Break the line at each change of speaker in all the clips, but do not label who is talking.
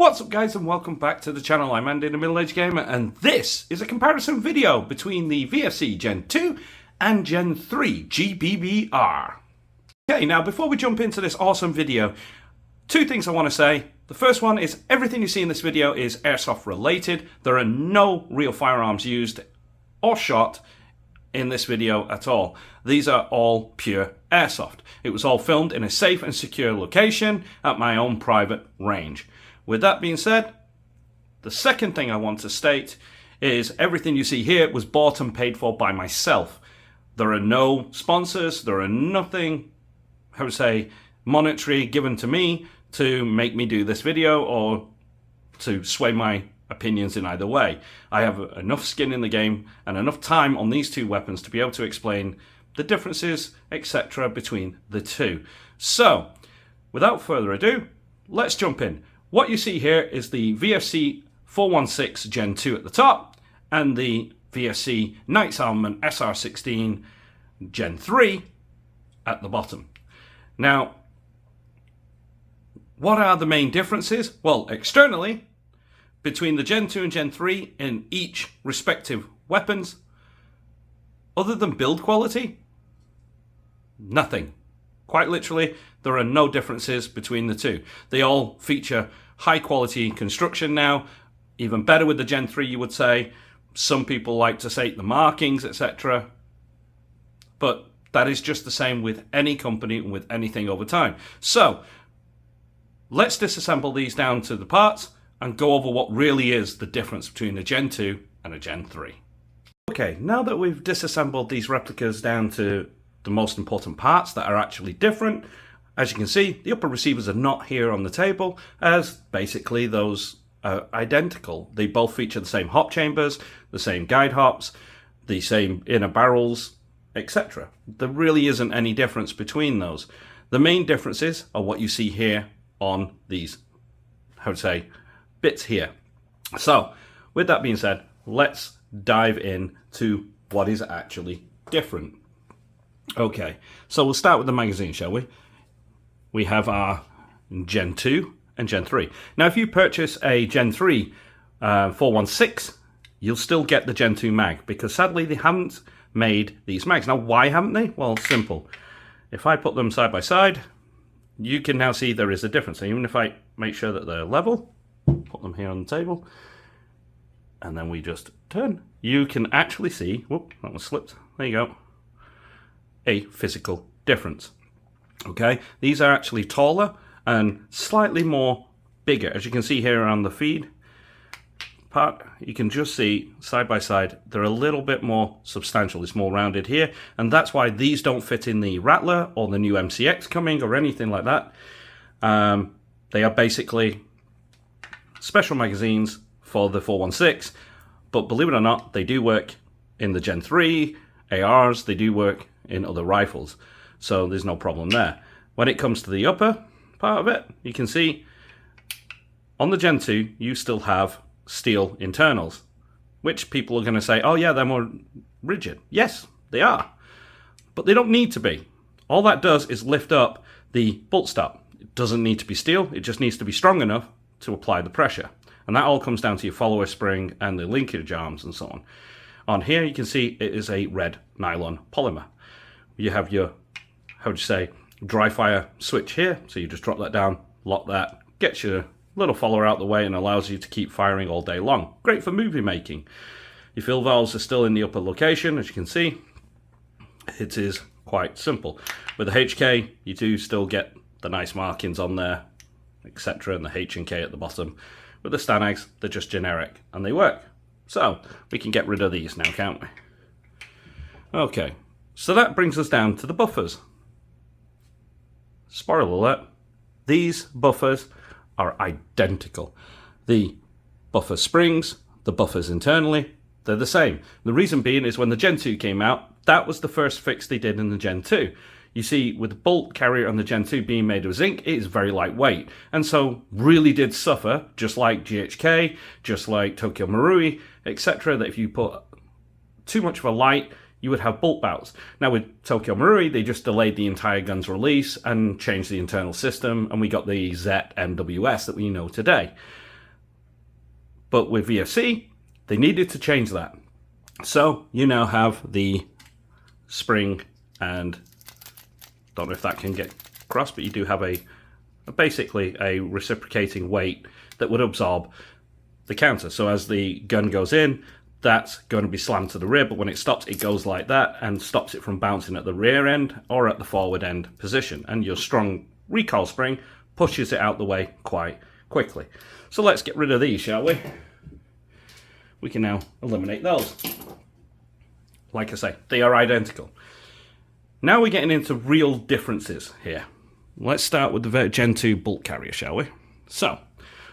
What's up guys and welcome back to the channel. I'm Andy, the Middle-Aged Gamer, and this is a comparison video between the VFC Gen2 and Gen3 GBBR. Okay, now before we jump into this awesome video, two things I want to say. The first one is everything you see in this video is airsoft related. There are no real firearms used or shot in this video at all. These are all pure airsoft. It was all filmed in a safe and secure location at my own private range. With that being said, the second thing I want to state is everything you see here was bought and paid for by myself. There are no sponsors, there are nothing, monetary given to me to make me do this video or to sway my opinions in either way. I have enough skin in the game and enough time on these two weapons to be able to explain the differences, etc. between the two. So, without further ado, let's jump in. What you see here is the VFC 416 Gen 2 at the top and the VFC Knights Armament SR16 Gen 3 at the bottom. Now, what are the main differences? Well, externally, between the Gen 2 and Gen 3 in each respective weapons, other than build quality, nothing. Quite literally, there are no differences between the two. They all feature high quality construction now, even better with the Gen 3 you would say. Some people like to say the markings, etc. But that is just the same with any company and with anything over time. So, let's disassemble these down to the parts and go over what really is the difference between a Gen 2 and a Gen 3. Okay, now that we've disassembled these replicas down to the most important parts that are actually different, as you can see, the upper receivers are not here on the table, as basically those are identical. They both feature the same hop chambers, the same guide hops, the same inner barrels, etc. There really isn't any difference between those. The main differences are what you see here on these, bits here. So, with that being said, let's dive in to what is actually different. Okay, so we'll start with the magazine, shall we? We have our Gen 2 and Gen 3. Now, if you purchase a Gen 3 416, you'll still get the Gen 2 mag, because sadly they haven't made these mags. Now, why haven't they? Well, simple. If I put them side by side, you can now see there is a difference. So even if I make sure that they're level, put them here on the table, and then we just turn, you can actually see, whoop, that one slipped, there you go, a physical difference. Okay, these are actually taller and slightly more bigger. As you can see here on the feed part, you can just see side by side, they're a little bit more substantial. It's more rounded here, and that's why these don't fit in the Rattler or the new MCX coming or anything like that. They are basically special magazines for the 416, but believe it or not, they do work in the Gen 3 ARs, they do work in other rifles, so there's no problem there. When it comes to the upper part of it, you can see on the Gen 2 you still have steel internals, which people are going to say, oh yeah, they're more rigid. Yes, they are, but they don't need to be. All that does is lift up the bolt stop. It doesn't need to be steel, it just needs to be strong enough to apply the pressure, and that all comes down to your follower spring and the linkage arms and so on. On here you can see it is a red nylon polymer. You have your, dry fire switch here, so you just drop that down, lock that, gets your little follower out the way and allows you to keep firing all day long. Great for movie making. Your fill valves are still in the upper location, as you can see. It is quite simple. With the HK, you do still get the nice markings on there, etc., and the H and K at the bottom. With the Stanags, they're just generic and they work. So, we can get rid of these now, can't we? Okay, so that brings us down to the buffers. Spoiler alert, these buffers are identical. The buffer springs, the buffers internally, they're the same. The reason being is when the Gen 2 came out, that was the first fix they did in the Gen 2. You see, with the bolt carrier on the Gen 2 being made of zinc, it is very lightweight, and so really did suffer, just like GHK, just like Tokyo Marui, etc., that if you put too much of a light, you would have bolt bouts. Now with Tokyo Marui, they just delayed the entire gun's release and changed the internal system, and we got the ZMWS that we know today. But with VFC, they needed to change that. So you now have the spring, and don't know if that can get across, but you do have basically a reciprocating weight that would absorb the counter. So as the gun goes in, that's going to be slammed to the rear, but when it stops, it goes like that and stops it from bouncing at the rear end or at the forward end position. And your strong recoil spring pushes it out the way quite quickly. So let's get rid of these, shall we? We can now eliminate those. Like I say, they are identical. Now we're getting into real differences here. Let's start with the Gen 2 bolt carrier, shall we? So,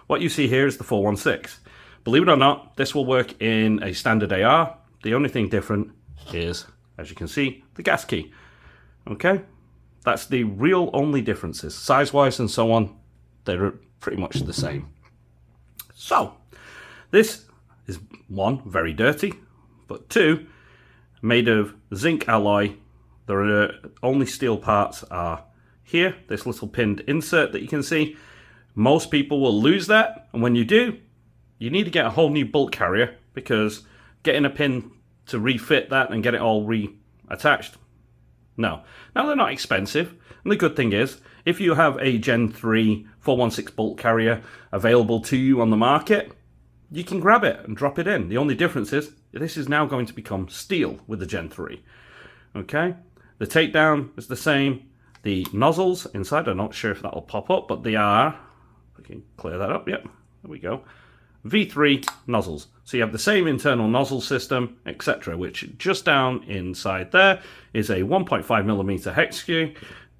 what you see here is the 416. Believe it or not, this will work in a standard AR. The only thing different is, as you can see, the gas key. Okay? That's the real only differences. Size-wise and so on, they're pretty much the same. So, this is, one, very dirty, but two, made of zinc alloy. The only steel parts are here, this little pinned insert that you can see. Most people will lose that, and when you do, you need to get a whole new bolt carrier, because getting a pin to refit that and get it all reattached, no. Now, they're not expensive, and the good thing is, if you have a Gen 3 416 bolt carrier available to you on the market, you can grab it and drop it in. The only difference is, this is now going to become steel with the Gen 3. Okay? The takedown is the same. The nozzles inside, I'm not sure if that will pop up, but they are, we can clear that up, yep, there we go. V3 nozzles. So you have the same internal nozzle system, etc., which just down inside there is a 1.5mm hex screw.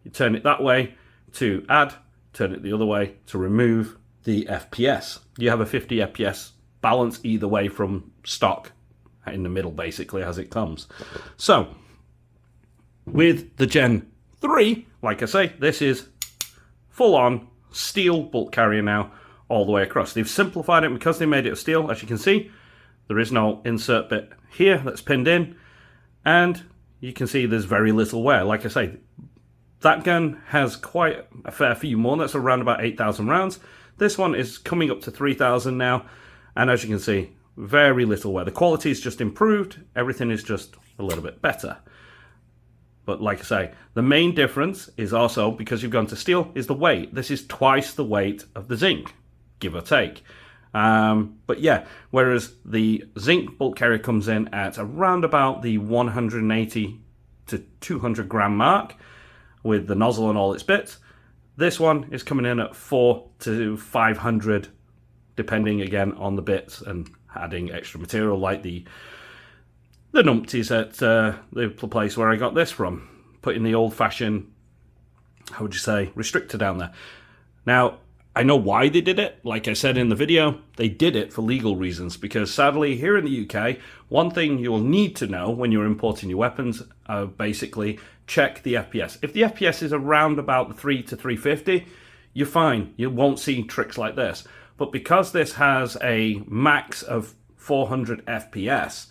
You turn it that way to add, turn it the other way to remove the FPS. You have a 50 FPS balance either way from stock, in the middle basically as it comes. So with the Gen 3, like I say, this is full on steel bolt carrier now all the way across. They've simplified it because they made it of steel. As you can see, there is no insert bit here that's pinned in, and you can see there's very little wear. Like I say, that gun has quite a fair few more. That's around about 8,000 rounds. This one is coming up to 3,000 now, and as you can see, very little wear. The quality is just improved. Everything is just a little bit better. But like I say, the main difference is also, because you've gone to steel, is the weight. This is twice the weight of the zinc, give or take. But yeah, whereas the zinc bolt carrier comes in at around about the 180 to 200 gram mark with the nozzle and all its bits, this one is coming in at 400 to 500, depending again on the bits and adding extra material like the numpties at the place where I got this from, putting the old-fashioned, how would you say, restrictor down there. Now, I know why they did it. Like I said in the video, they did it for legal reasons, because sadly, here in the UK, one thing you'll need to know when you're importing your weapons, basically, check the FPS. If the FPS is around about the 3 to 350, you're fine. You won't see tricks like this. But because this has a max of 400 FPS,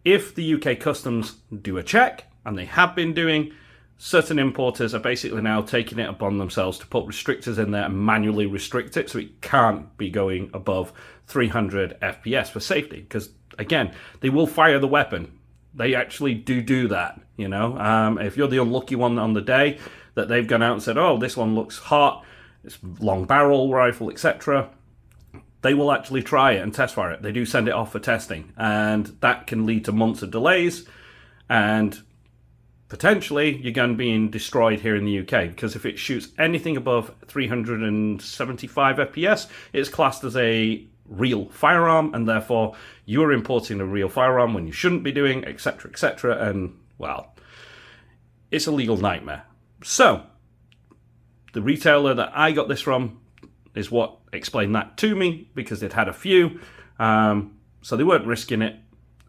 if the UK Customs do a check, and they have been doing, certain importers are basically now taking it upon themselves to put restrictors in there and manually restrict it so it can't be going above 300 FPS for safety. Because, again, they will fire the weapon. They actually do that, you know. If you're the unlucky one on the day that they've gone out and said, oh, this one looks hot, it's long barrel rifle, etc., they will actually try it and test fire it. They do send it off for testing, and that can lead to months of delays and potentially your gun being destroyed here in the UK, because if it shoots anything above 375 FPS, it's classed as a real firearm, and therefore you're importing a real firearm when you shouldn't be doing, etc., etc., and, well, it's a legal nightmare. So, the retailer that I got this from is what explained that to me, because they'd had a few, so they weren't risking it,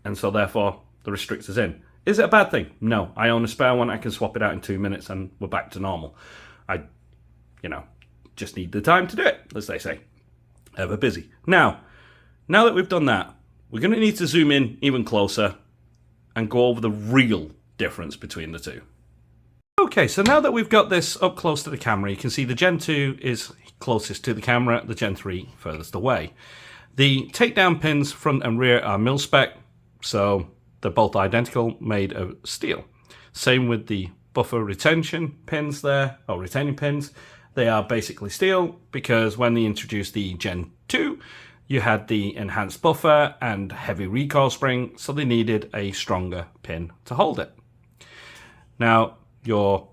and so therefore the restrictor's in. Is it a bad thing? No. I own a spare one. I can swap it out in 2 minutes and we're back to normal. I, just need the time to do it, as they say. Ever busy. Now that we've done that, we're going to need to zoom in even closer and go over the real difference between the two. Okay, so now that we've got this up close to the camera, you can see the Gen 2 is closest to the camera, the Gen 3 furthest away. The takedown pins front and rear are mil-spec, so they're both identical, made of steel. Same with the buffer retention pins there, or retaining pins. They are basically steel because when they introduced the Gen 2, you had the enhanced buffer and heavy recoil spring, so they needed a stronger pin to hold it. Now, your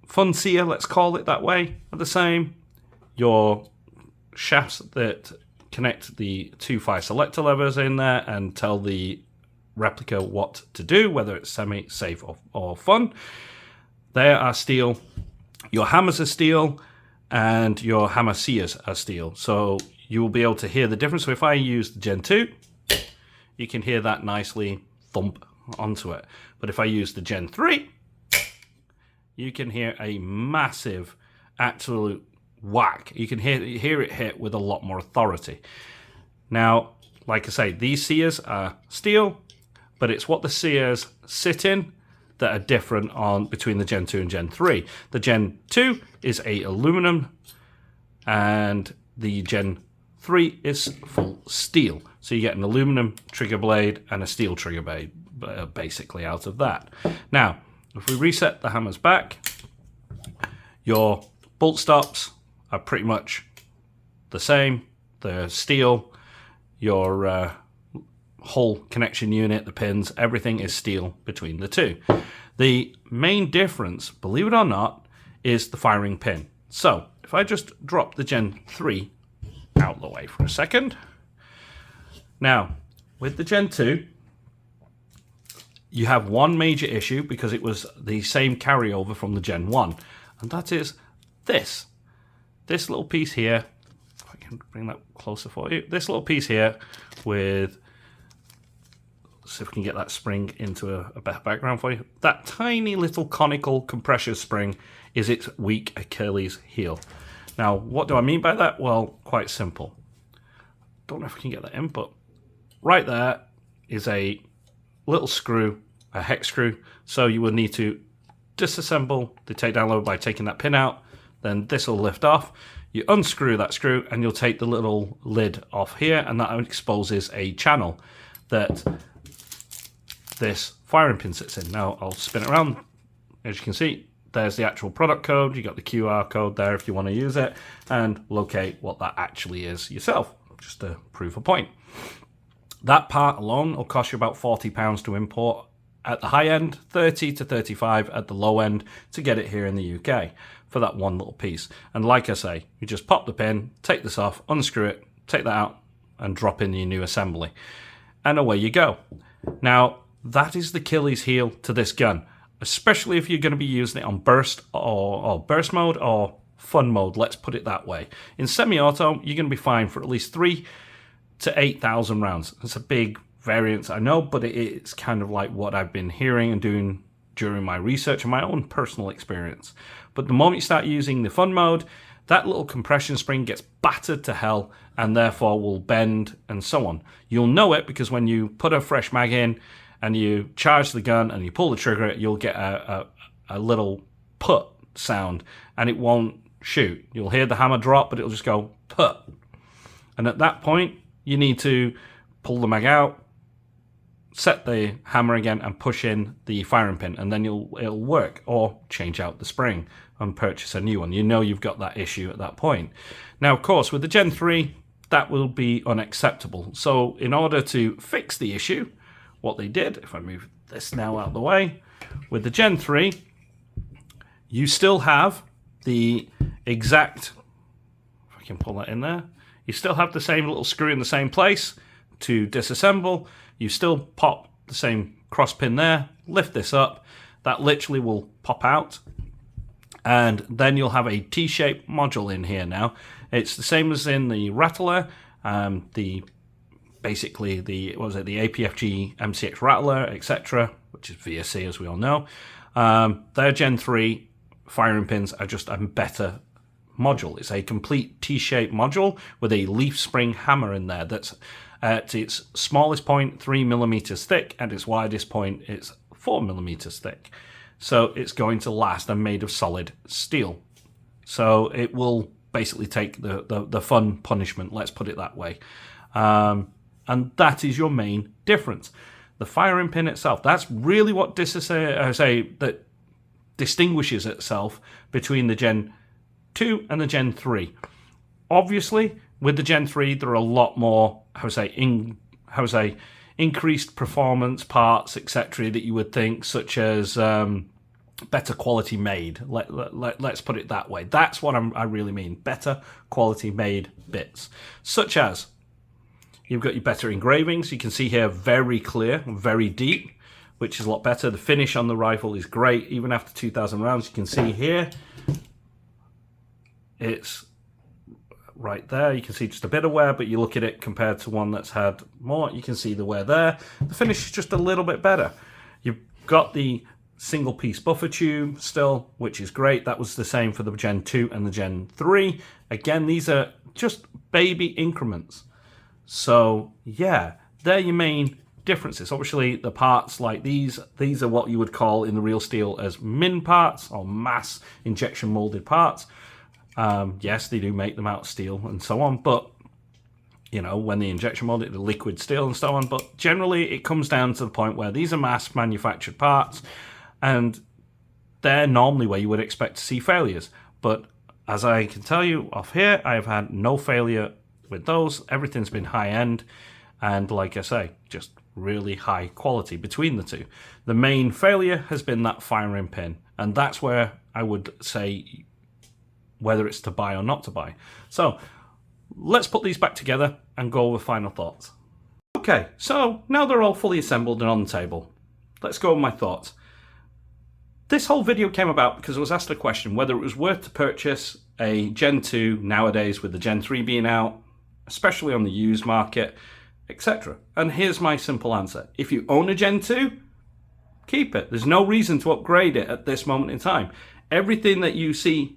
fun sear, let's call it that way, are the same. Your shafts that connect the two fire selector levers in there and tell the replica what to do, whether it's semi, safe, or fun, they are steel. Your hammers are steel, and your hammer sears are steel. So you will be able to hear the difference. So if I use the Gen 2, you can hear that nicely thump onto it. But if I use the Gen 3, you can hear a massive, absolute whack. You can hear it hit with a lot more authority. Now, like I say, these sears are steel, but it's what the sears sit in that are different between the Gen 2 and Gen 3. The Gen 2 is a aluminum, and the Gen 3 is full steel. So you get an aluminum trigger blade and a steel trigger blade, basically, out of that. Now, if we reset the hammers back, your bolt stops are pretty much the same. They're steel. Your whole connection unit, the pins, everything is steel between the two. The main difference, believe it or not, is the firing pin. So if I just drop the Gen 3 out of the way for a second. Now, with the Gen 2, you have one major issue because it was the same carryover from the Gen 1, and that is this little piece here. If I can bring that closer for you. This little piece here with, see if we can get that spring into a better background for you. That tiny little conical compression spring is its weak Achilles heel. Now, what do I mean by that? Well, quite simple. Don't know if we can get that in, but right there is a little screw, a hex screw. So you will need to disassemble the takedown lever by taking that pin out. Then this will lift off. You unscrew that screw and you'll take the little lid off here, and that exposes a channel that this firing pin sits in. Now I'll spin it around. As you can see, there's the actual product code. You got the QR code there if you want to use it, and locate what that actually is yourself, just to prove a point. That part alone will cost you about £40 to import at the high end, 30 to 35 at the low end to get it here in the UK for that one little piece. And like I say, you just pop the pin, take this off, unscrew it, take that out, and drop in your new assembly. And away you go. Now, that is the Achilles heel to this gun, especially if you're going to be using it on burst or burst mode or fun mode, let's put it that way. In semi-auto, you're going to be fine for at least 3 to 8,000 rounds. It's a big variance, I know, but it's kind of like what I've been hearing and doing during my research and my own personal experience. But the moment you start using the fun mode, that little compression spring gets battered to hell and therefore will bend and so on. You'll know it because when you put a fresh mag in and you charge the gun and you pull the trigger, you'll get a little put sound and it won't shoot. You'll hear the hammer drop, but it'll just go put. And at that point, you need to pull the mag out, set the hammer again and push in the firing pin, and then it'll work, or change out the spring and purchase a new one. You know you've got that issue at that point. Now, of course, with the Gen 3, that will be unacceptable. So in order to fix the issue, what they did, if I move this now out of the way, with the Gen 3, you still have the exact, if I can pull that in there, you still have the same little screw in the same place to disassemble. You still pop the same cross pin there, lift this up, that literally will pop out, and then you'll have a T-shaped module in here now. It's the same as in the Rattler, basically the APFG MCX Rattler, etc., which is VFC as we all know. Their Gen 3 firing pins are just a better module. It's a complete T-shaped module with a leaf spring hammer in there that's at its smallest point 3mm thick, and its widest point it's 4mm thick. So it's going to last and made of solid steel. So it will basically take the fun punishment, let's put it that way. And that is your main difference. The firing pin itself, that's really what that distinguishes itself between the Gen 2 and the Gen 3. Obviously, with the Gen 3, there are a lot more, increased performance parts, etc., that you would think, such as better quality made. Let's put it that way. That's what I really mean. Better quality made bits, such as you've got your better engravings. You can see here very clear, very deep, which is a lot better. The finish on the rifle is great. Even after 2,000 rounds, you can see here, it's right there. You can see just a bit of wear, but you look at it compared to one that's had more, you can see the wear there. The finish is just a little bit better. You've got the single piece buffer tube still, which is great. That was the same for the Gen 2 and the Gen 3. Again, these are just baby increments. So yeah, they're your main differences. Obviously, the parts like these are what you would call in the real steel as min parts or mass injection molded parts. Yes, they do make them out of steel and so on, but you know, when they injection mold it, the liquid steel and so on. But generally, it comes down to the point where these are mass manufactured parts, and they're normally where you would expect to see failures. But as I can tell you off here, I have had no failure with those. Everything's been high end, and like I say, just really high quality between the two. The main failure has been that firing pin, and that's where I would say whether it's to buy or not to buy. So let's put these back together and go over final thoughts. Okay, so now they're all fully assembled and on the table, let's go over my thoughts. This whole video came about because I was asked a question whether it was worth to purchase a Gen 2 nowadays with the Gen 3 being out, especially on the used market, etc. And here's my simple answer. If you own a Gen 2, keep it. There's no reason to upgrade it at this moment in time. Everything that you see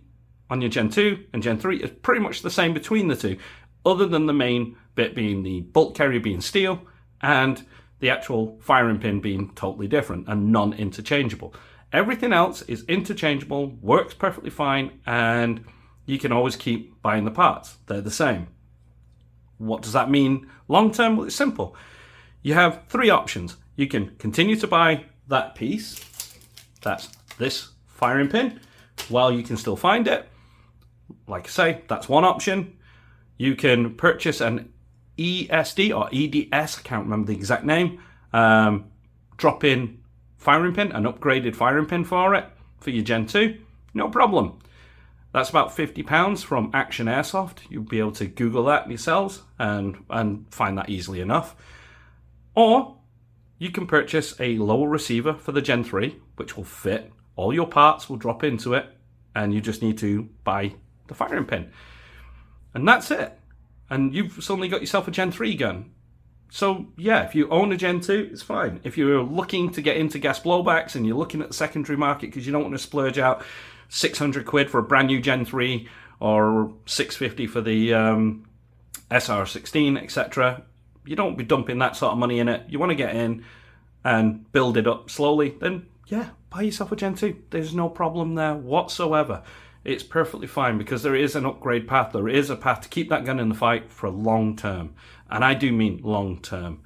on your Gen 2 and Gen 3 is pretty much the same between the two, other than the main bit being the bolt carrier being steel and the actual firing pin being totally different and non-interchangeable. Everything else is interchangeable, works perfectly fine, and you can always keep buying the parts. They're the same. What does that mean long term? Well, it's simple. You have three options. You can continue to buy that piece, that's this firing pin, while you can still find it. Like I say, that's one option. You can purchase an ESD or EDS, I can't remember the exact name, drop-in firing pin, an upgraded firing pin for it, for your Gen 2, no problem. That's about £50 from Action Airsoft. You'll be able to Google that yourselves and find that easily enough. Or you can purchase a lower receiver for the Gen 3, which will fit. All your parts will drop into it, and you just need to buy the firing pin. And that's it. And you've suddenly got yourself a Gen 3 gun. So yeah, if you own a Gen 2, it's fine. If you're looking to get into gas blowbacks and you're looking at the secondary market because you don't want to splurge out 600 quid for a brand new Gen 3 or 650 for the SR16, etc., you don't be dumping that sort of money in it. You want to get in and build it up slowly, then yeah, buy yourself a Gen 2. There's no problem there whatsoever. It's perfectly fine because there is an upgrade path. There is a path to keep that gun in the fight for long term. And I do mean long term.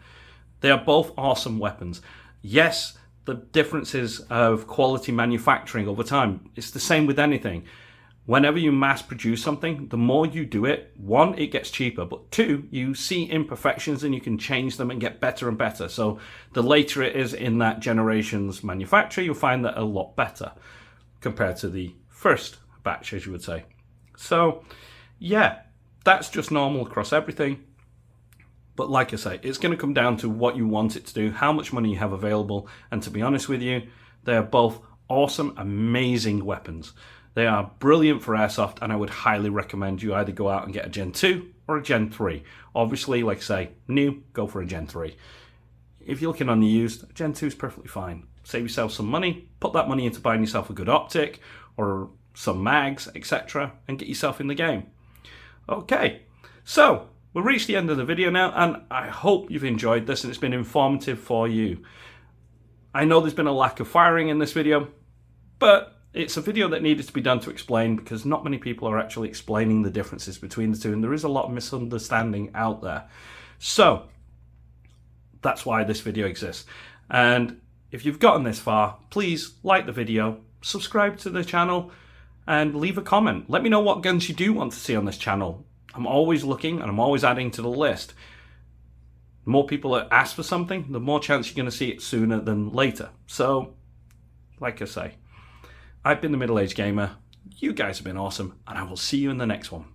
They are both awesome weapons. Yes, the differences of quality manufacturing over time, it's the same with anything. Whenever you mass produce something, the more you do it, one, it gets cheaper, but two, you see imperfections and you can change them and get better and better. So the later it is in that generation's manufacture, you'll find that a lot better compared to the first batch, as you would say. So yeah, that's just normal across everything. But like I say, it's going to come down to what you want it to do, how much money you have available, and to be honest with you, they are both awesome, amazing weapons. They are brilliant for airsoft, and I would highly recommend you either go out and get a Gen 2 or a Gen 3. Obviously, like I say, new, go for a Gen 3. If you're looking on the used, Gen 2 is perfectly fine. Save yourself some money, put that money into buying yourself a good optic or some mags, etc., and get yourself in the game. Okay, so we've reached the end of the video now, and I hope you've enjoyed this and it's been informative for you. I know there's been a lack of firing in this video, but it's a video that needed to be done to explain, because not many people are actually explaining the differences between the two, and there is a lot of misunderstanding out there. So that's why this video exists. And if you've gotten this far, please like the video, subscribe to the channel, and leave a comment. Let me know what guns you do want to see on this channel. I'm always looking and I'm always adding to the list. The more people that ask for something, the more chance you're going to see it sooner than later. So, like I say, I've been the Middle Age Gamer. You guys have been awesome, and I will see you in the next one.